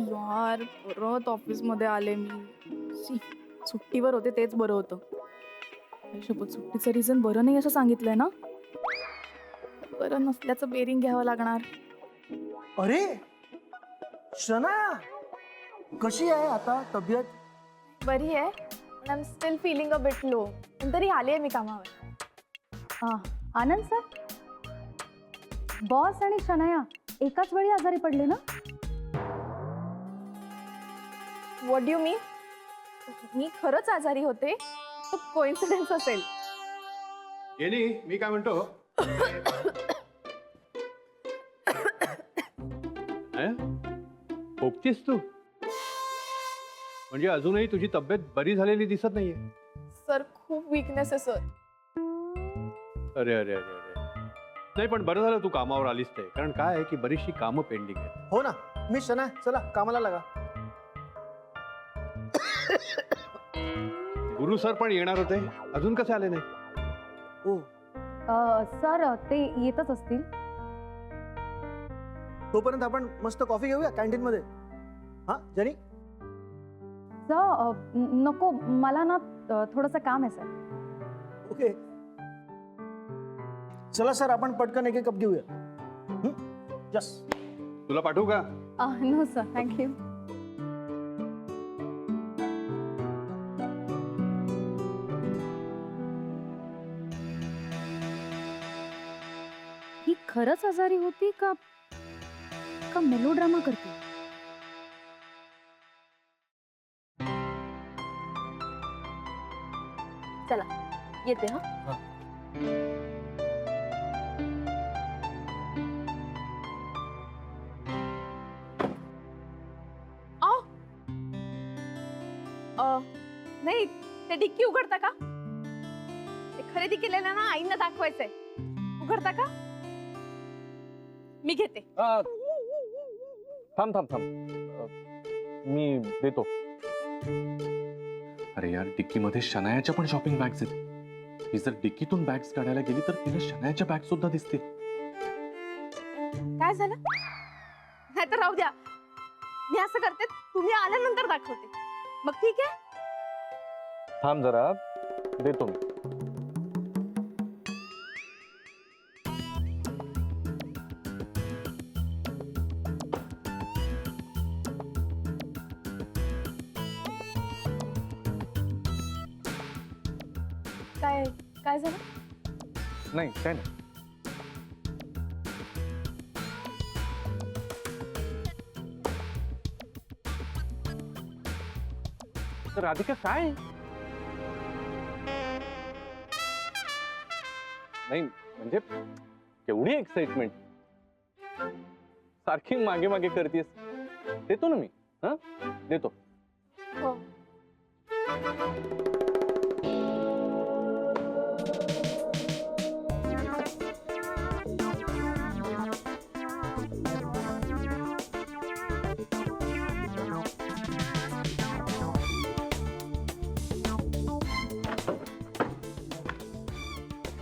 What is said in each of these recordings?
यार परत ऑफिस मध्ये आले मी. शी, सुट्टीवर होते तेच बरं होतं. सोबत सुट्टीचं रिझन बरं नाही असं सांगितलंय ना. बरं नसल्याचं बेरिंग घ्यावं लागणार. अरे शना, कशी आहे आता तब्येत? बरी आहे पण I am still feeling a bit low. तरी आले मी कामावर. आनंद सर, बॉस आणि शनाया एकाच वेळी आजारी पडले ना? व्हॉट डू मीन? मी खरंच आजारी होते. तो कोइन्सिडन्स असेल. गेली मी काय म्हणतो, खोकतीस तू? म्हणजे अजूनही तुझी तब्येत बरी झालेली दिसत नाहीये. सर खूप विकनेस आहे सर. अरे अरे अरे अरे, नाही पण बरं झालं तू कामावर आलीस ते. कारण काय आहे की बरीचशी कामं पेंडिंग आहेत. हो ना, मी शना, चला कामाला लागा. गुरु सर पण येणार होते, अजून कसे आले नाही? ओ, सर ते येतच असतील. तोपर्यंत आपण मस्त कॉफी घेऊया कॅन्टीन मध्ये. हा जनी? नको, मला ना थोडंसं काम आहे सर. ओके, चला सर आपण पटकन एक कप घेऊया. यस. तुला पाठवू का? No sir, thank you. ही खरंच आजारी होती का का मेलोड्रामा करते? चला येते. हा नाही ते डिक्की उघडता का? ते खरेदी केलेलं ना आईनं दाखवायचंय. उघडता का? मी घेते. थांब थांब थांब, मी देतो. अरे यार, डिक्कीमध्ये शनायाच्या पण शॉपिंग बॅग्स आहेत. ही जर डिक्कीतून बॅग्स काढायला गेली तर तिला शनायाच्या बॅग सुद्धा दिसतील. काय झालं? नाही तर राहू द्या, मी असं करते, तुम्ही आल्यानंतर दाखवते. मग ठीक आहे. थांब जरा, देतो मी. काय काय झालं? नाही काय नाही. तर राधिका काय? नाही म्हणजे केवढी एक्साइटमेंट, सारखी मागे मागे करतेस. देतो ना मी. हा देतो. हो.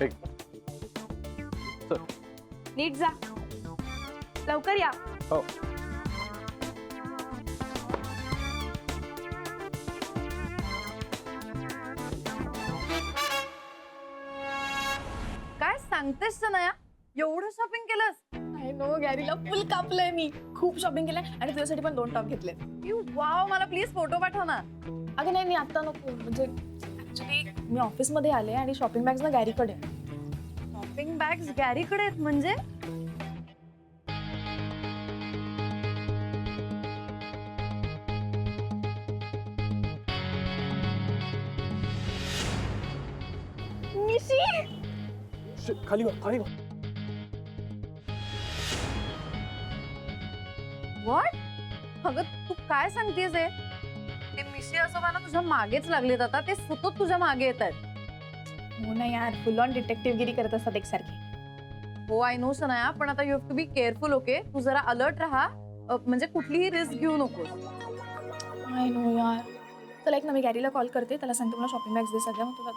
एक चल. नीट जा, लवकर या. हो. काय सांगतेस सनया? एवढं शॉपिंग केलंस? आय नो, गॅरीला फुल कापलंय मी. खूप शॉपिंग केलंय आणि तुझ्यासाठी पण 2 टॉप घेतले. वाव, मला प्लीज फोटो पाठव ना. अगं नाही, मी आता नको. म्हणजे ऍक्च्युली मी ऑफिस मध्ये आले आणि शॉपिंग बॅग्स ना गॅरीकडे. शॉपिंग बॅग्स गॅरीकडे आहेत म्हणजे? निशी, खाली वा, खाली वा. व्हॉट? अगं तू काय सांगतेस? ते मिशी आजोबा ना तुझ्या मागेच लागलेत आता. ते सतत तुझ्या मागे येत आहेत. हो ना यार, फुल ऑन डिटेक्टिव्हगिरी करत असतात एकसारखी. हो आय नो सनाया, पण आता you have to be careful. Okay, तू जरा अलर्ट राहा. म्हणजे कुठलीही रिस्क घेऊ नकोस. आय नो यार. चला एक ना, मी गॅरीला कॉल करते, त्याला सांगते मला शॉपिंग बॅग्स दे सगळ्या. मग तुला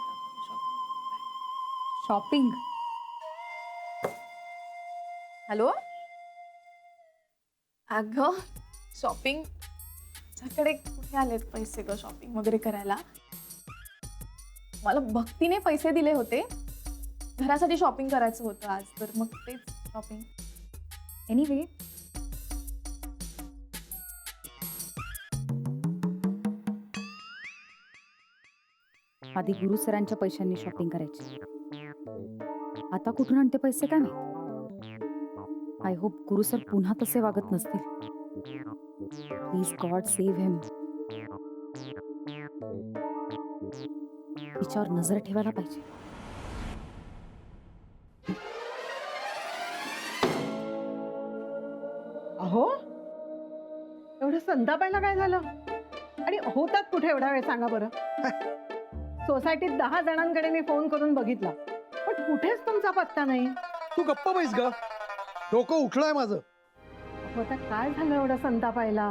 शॉपिंग? हॅलो अगं शॉपिंग तुझ्याकडे कुठे आलेत पैसे ग शॉपिंग वगैरे करायला? मला भक्तीने पैसे दिले होते घरासाठी शॉपिंग करायचं होतं आज, तर मग तेच शॉपिंग. एनिवे आधी गुरु सरांच्या पैशांनी शॉपिंग करायची. आता कुठून आणते पैसे काय माहित. आय होप गुरु सर पुन्हा तसे वागत नसतील. प्लीज गॉड सेव्ह हिम. तिच्यावर नजर ठेवायला पाहिजे. अहो एवढं संतापायला काय झालं? आणि होतात कुठे एवढा वेळ सांगा बरं. सोसायटीत 10 जणांकडे मी फोन करून बघितला पण कुठेच तुमचा पत्ता नाही. तू गप्पा बैस ग, डोकं उठलंय माझं. अहो, आता काय झालं एवढं संतापायला?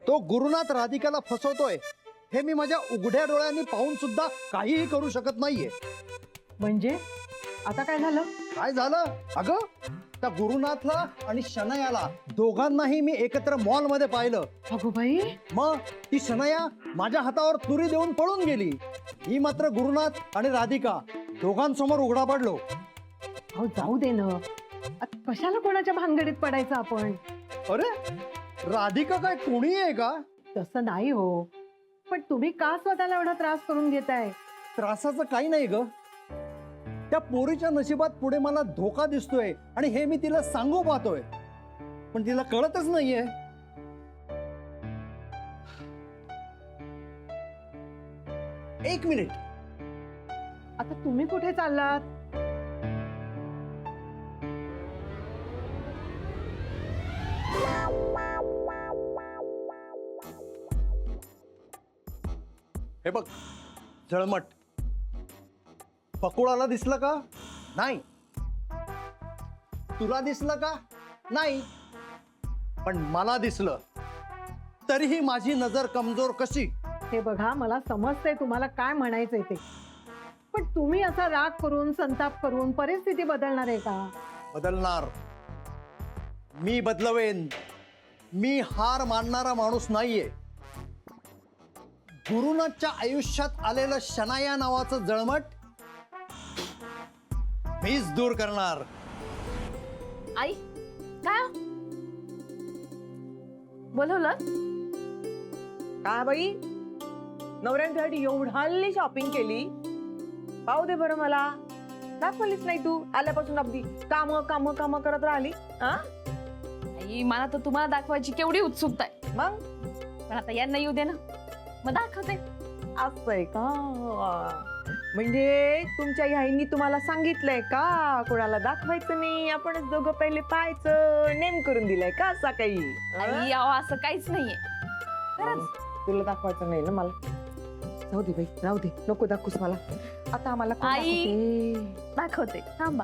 तो गुरुनाथ राधिकाला फसवतोय हे मी माझ्या उघड्या डोळ्यांनी पाहून सुद्धा काहीही करू शकत नाहीये. म्हणजे आता काय झालं? काय झालं अगं, त्या गुरुनाथला आणि शनयाला दोघांनाही मी एकत्र मॉल मध्ये पाहिलं. अगो बाई, मग ती शनया माझ्या हातावर तुरी देऊन पळून गेली. ही मात्र गुरुनाथ आणि राधिका दोघांसमोर उघडा पडलो. अहो जाऊ दे ना, आता कशाला कोणाच्या भानगडीत पडायचं आपण? अरे राधिका काय कोणी आहे का? तसं नाही हो, पण तुम्ही का स्वतःला एवढा त्रास करून घेताय? त्रासाचं काही नाही ग. त्या पोरीच्या नशिबात पुढे मला धोका दिसतोय आणि हे मी तिला सांगू पाहतोय पण तिला कळतच नाहीये. एक मिनिट, आता तुम्ही कुठे चाललात? हे बघ झळमट, पकुळाला दिसलं का? नाही. तुला दिसलं का? नाही. पण मला दिसलं. तरीही माझी नजर कमजोर कशी? हे बघा, मला समजतंय तुम्हाला काय म्हणायचंय ते, पण तुम्ही असा राग करून संताप करून परिस्थिती बदलणार आहे का? बदलणार. मी बदलवेन. मी हार मानणारा माणूस नाहीये. गुरुनाथच्या आयुष्यात आलेलं शनाया नावाचं जळमट मीच दूर करणार. आई काय बोलवलं? काय बाई, नवऱ्यांसाठी एवढी शॉपिंग केली? पाहू दे बरं मला. दाखवलीच नाही तू. आल्यापासून अगदी काम काम काम करत राहिली. आई मला तर तुम्हाला दाखवायची केवढी उत्सुकता आहे. मग पण आता यांना येऊ दे ना, मग दाखवते. असंय का? म्हणजे तुमच्या ह्याईंनी तुम्हाला सांगितलंय का कोणाला दाखवायचं नाही, आपणच दोघं पहिले पाहायचं, नेम करून दिलाय का असा काही? आई अहो, असं काहीच नाहीये. तुला दाखवायचं नाही ना मला? जाऊ दे बाई, राहू दे, नको दाखवूस मला. आता आम्हाला कोण आई. दाखवते? दाखवते थांबा.